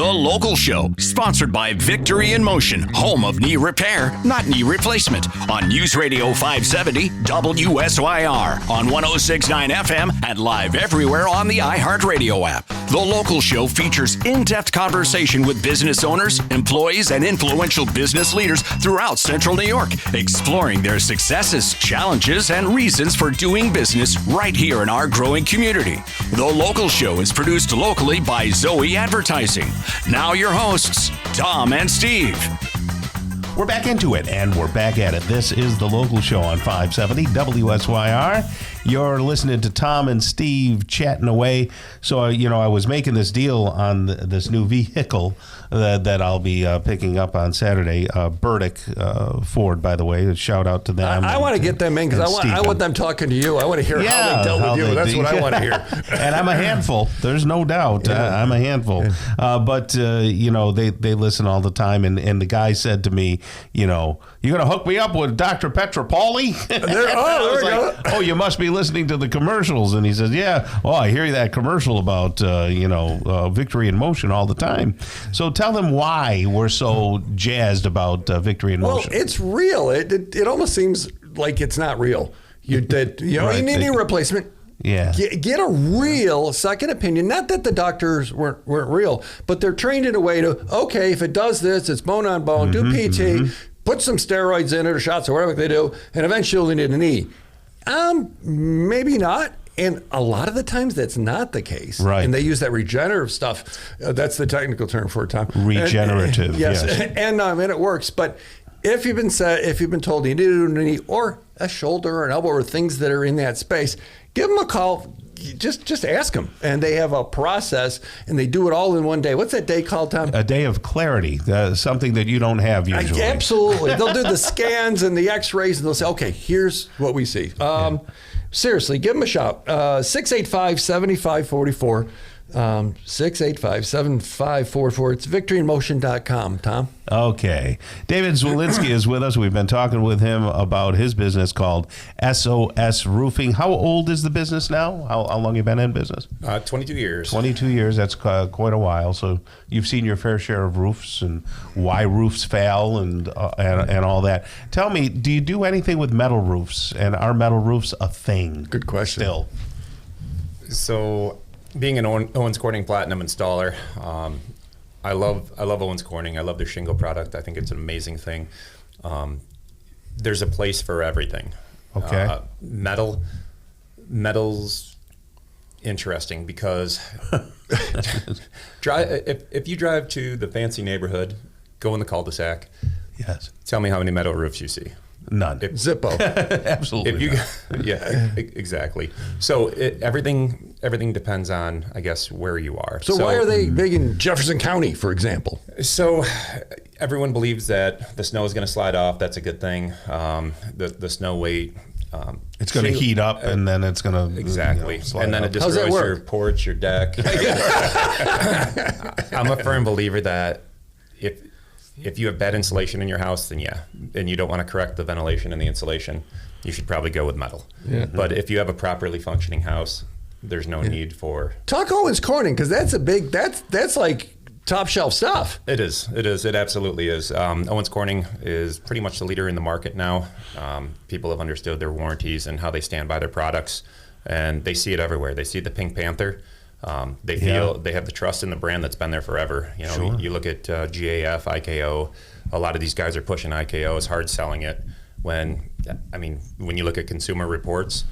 The Local Show, sponsored by Victory in Motion, home of knee repair, not knee replacement, on NewsRadio 570 WSYR, on 106.9 FM, and live everywhere on the iHeartRadio app. The Local Show features in-depth conversation with business owners, employees, and influential business leaders throughout Central New York, exploring their successes, challenges, and reasons for doing business right here in our growing community. The Local Show is produced locally by Zoe Advertising. Now your hosts, Tom and Steve. We're back into it, and we're back at it. This is The Local Show on 570 WSYR. You're listening to Tom and Steve chatting away. So, I was making this deal on this new vehicle that I'll be picking up on Saturday. Burdick Ford, by the way. Shout out to them. I want to get them in because I want them talking to you. I want to hear how they dealt with you. That's what I want to hear. And I'm a handful. There's no doubt. Yeah. I'm a handful. But they listen all the time. And the guy said to me, you're going to hook me up with Dr. Petropoli? There we go. Oh, you must be listening to the commercials. And he says, yeah, well, I hear that commercial about, Victory in Motion all the time. So tell them why we're so jazzed about Victory in Motion. Well, it's real. It almost seems like it's not real. You need a replacement. Yeah. Get a real second opinion. Not that the doctors weren't real, but they're trained in a way to, okay, if it does this, it's bone on bone, do PT, put some steroids in it or shots or whatever they do, and eventually you'll need a knee. Maybe not. And a lot of the times that's not the case. Right. And they use that regenerative stuff. That's the technical term for it, Tom. Regenerative. Yes. And it works. But if you've been told you need a knee or a shoulder or an elbow or things that are in that space, give them a call. Just ask them. And they have a process, and they do it all in one day. What's that day called, Tom? A day of clarity, something that you don't have usually. Absolutely. They'll do the scans and the x-rays, and they'll say, okay, here's what we see. Seriously, give them a shout. 685-7544. 685-7544. It's victoryinmotion.com, Tom. Okay. David Zwolinski is with us. We've been talking with him about his business called SOS Roofing. How old is the business now? How long have you been in business? 22 years. 22 years. That's quite a while. So you've seen your fair share of roofs and why roofs fail and all that. Tell me, do you do anything with metal roofs? And are metal roofs a thing? Good question. Still. So, being an Owens Corning Platinum installer, I love Owens Corning. I love their shingle product. I think it's an amazing thing. There's a place for everything. Okay. Metal's interesting because if you drive to the fancy neighborhood, go in the cul-de-sac. Yes. Tell me how many metal roofs you see. None. Zippo. Absolutely. Exactly. So everything depends on, I guess, where you are. So why are they big in Jefferson County, for example? So everyone believes that the snow is going to slide off. That's a good thing. The snow weight. It's going to heat up and then it's going to exactly, and then it destroys your porch, your deck. I'm a firm believer that if you have bad insulation in your house, then and you don't want to correct the ventilation and the insulation, you should probably go with metal. Yeah. But if you have a properly functioning house, there's no need for... Talk Owens Corning, because that's like top shelf stuff. It is. It absolutely is. Owens Corning is pretty much the leader in the market now. People have understood their warranties and how they stand by their products, and they see it everywhere. They see the Pink Panther. They feel they have the trust in the brand that's been there forever. Sure. You look at GAF, IKO. A lot of these guys are pushing IKO, is hard selling it. When you look at consumer reports,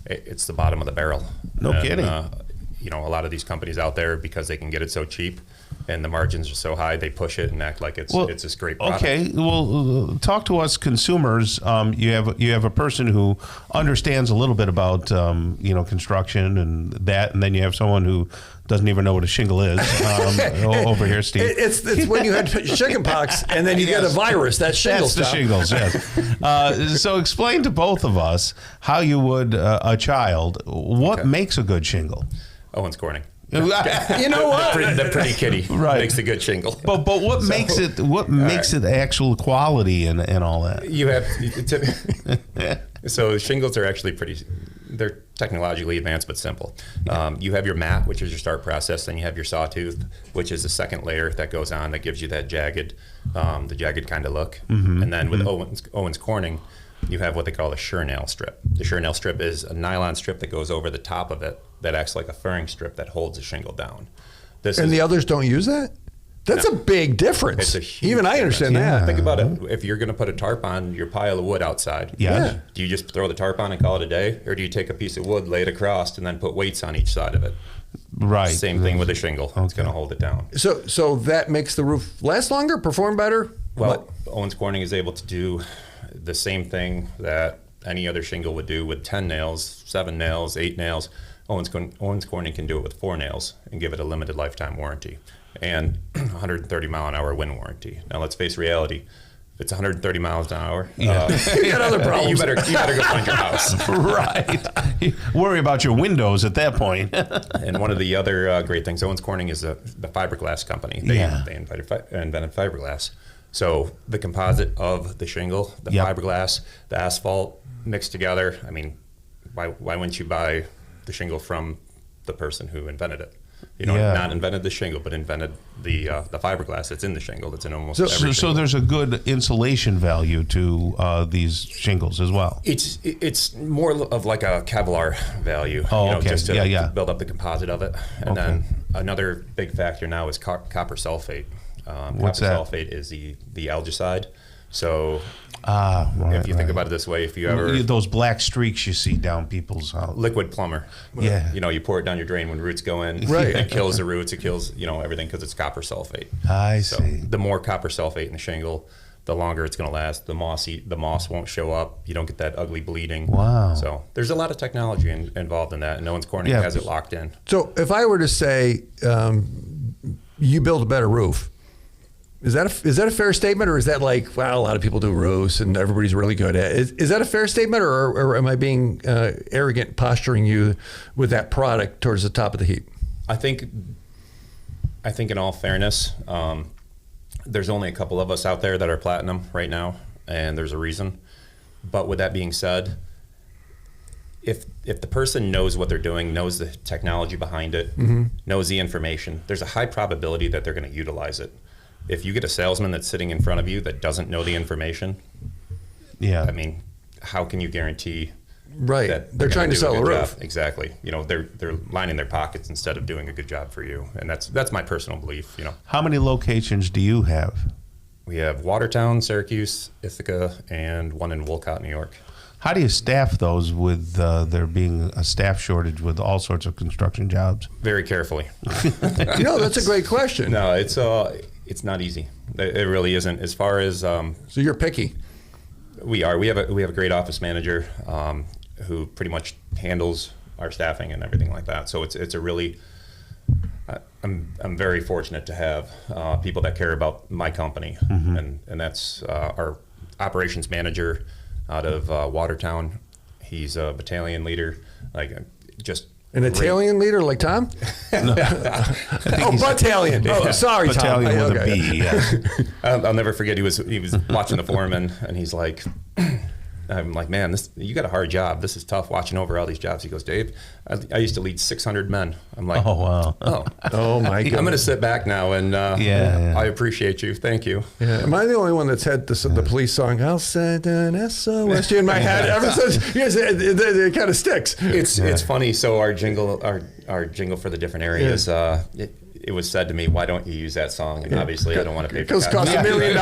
it's the bottom of the barrel. No kidding. A lot of these companies out there, because they can get it so cheap and the margins are so high, they push it and act like it's this great product. Okay, well, talk to us consumers. You have a person who understands a little bit about construction and that, and then you have someone who doesn't even know what a shingle is over here, Steve. It's when you had chickenpox and then you get a virus. That's shingles. That's the shingles, yes. So explain to both of us how you would a child. What makes a good shingle? Owens Corning. You know what? The pretty kitty makes a good shingle. But what makes it? What makes it actual quality and all that? You have so shingles are actually they're technologically advanced but simple. You have your mat, which is your start process, then you have your sawtooth, which is the second layer that goes on that gives you that jagged, the jagged kind of look. And then with Owens Corning, you have what they call a sure nail strip. The sure nail strip is a nylon strip that goes over the top of it that acts like a furring strip that holds the shingle down. The others don't use that? That's a big difference. It's a huge Even I understand that. Think about it. If you're going to put a tarp on your pile of wood outside, Yeah. do you just throw the tarp on and call it a day? Or do you take a piece of wood, lay it across, and then put weights on each side of it? Right. Same thing with a shingle. It's going to hold it down. So that makes the roof last longer, perform better? Well, Owens Corning is able to do the same thing that any other shingle would do with 10 nails, 7 nails, 8 nails. Owens Corning can do it with 4 nails and give it a limited lifetime warranty and 130 mile an hour wind warranty. Now let's face reality. If it's 130 miles an hour, you got other problems. You better go find your house. Right. Worry about your windows at that point. And one of the other great things, Owens Corning is the fiberglass company. They invented fiberglass. So the composite of the shingle, the fiberglass, the asphalt mixed together. I mean, why wouldn't you buy the shingle from the person who invented it? Not invented the shingle, but invented the fiberglass that's in the shingle. That's in almost every shingle. So there's a good insulation value to these shingles as well. It's more of like a Kevlar value. Okay. Just to build up the composite of it. And then another big factor now is copper sulfate. What's copper that? sulfate is the algicide. So if you think about it this way, if you ever those black streaks you see down people's house. liquid plumber, you pour it down your drain when roots go in. Right. It kills the roots. It kills everything because it's copper sulfate. I So see. the more copper sulfate in the shingle, the longer it's going to last. The moss won't show up. You don't get that ugly bleeding. Wow. So there's a lot of technology involved in that, and Owens Corning has it locked in. So if I were to say you build a better roof, is that a fair statement, or is that like, well, a lot of people do roofs and everybody's really good at it? Is that a fair statement, or am I being arrogant posturing you with that product towards the top of the heap? I think in all fairness, there's only a couple of us out there that are platinum right now, and there's a reason. But with that being said, if the person knows what they're doing, knows the technology behind it, knows the information, there's a high probability that they're going to utilize it. If you get a salesman that's sitting in front of you that doesn't know the information, I mean, how can you guarantee Right. that They're trying to sell a roof. job? Exactly. They're lining their pockets instead of doing a good job for you. And that's my personal belief, How many locations do you have? We have Watertown, Syracuse, Ithaca, and one in Wolcott, New York. How do you staff those with there being a staff shortage with all sorts of construction jobs? Very carefully. That's a great question. No, it's not easy. It really isn't. As far as So you're picky. we are, we have a great office manager who pretty much handles our staffing and everything like that. So it's a really I'm very fortunate to have people that care about my company, and that's our operations manager out of Watertown. He's a battalion leader, just. An Italian leader like Tom? Battalion. Oh, sorry, Battalion Tom. with a B, yeah. I'll never forget. He was watching the foreman, and he's like, I'm like, man, you got a hard job. This is tough watching over all these jobs. He goes, Dave, I used to lead 600 men. I'm like, Oh, wow. Oh, my God. I'm going to sit back now, and I appreciate you. Thank you. Yeah. Am I the only one that's had the police song, I'll send an SOS in my head ever since? Yes, it kind of sticks. It's funny. So our jingle for the different areas, it was said to me, why don't you use that song? And obviously I don't want to pay for Because it costs $1 million.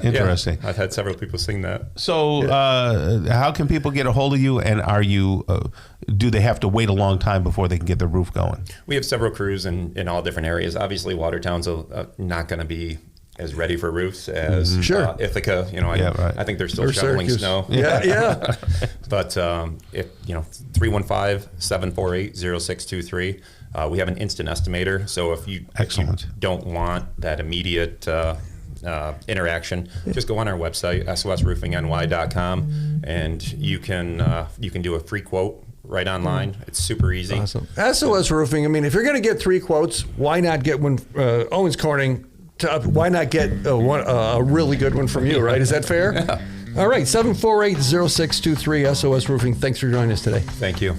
Interesting. I've had several people sing that. So how can people get a hold of you, and do they have to wait a long time before they can get their roof going? We have several crews in all different areas. Obviously Watertown's not going to be as ready for roofs as Ithaca. I think they're still shoveling snow. Yeah. But if 315-748-0623, we have an instant estimator. So if you don't want that immediate interaction, just go on our website, sosroofingny.com, and you can do a free quote right online. It's super easy. Awesome. SOS Roofing. I mean, if you're going to get 3 quotes, why not get one? Owens Corning. Why not get a really good one from you, right? Is that fair? All right, 748-0623 SOS Roofing. Thanks for joining us today. Thank you.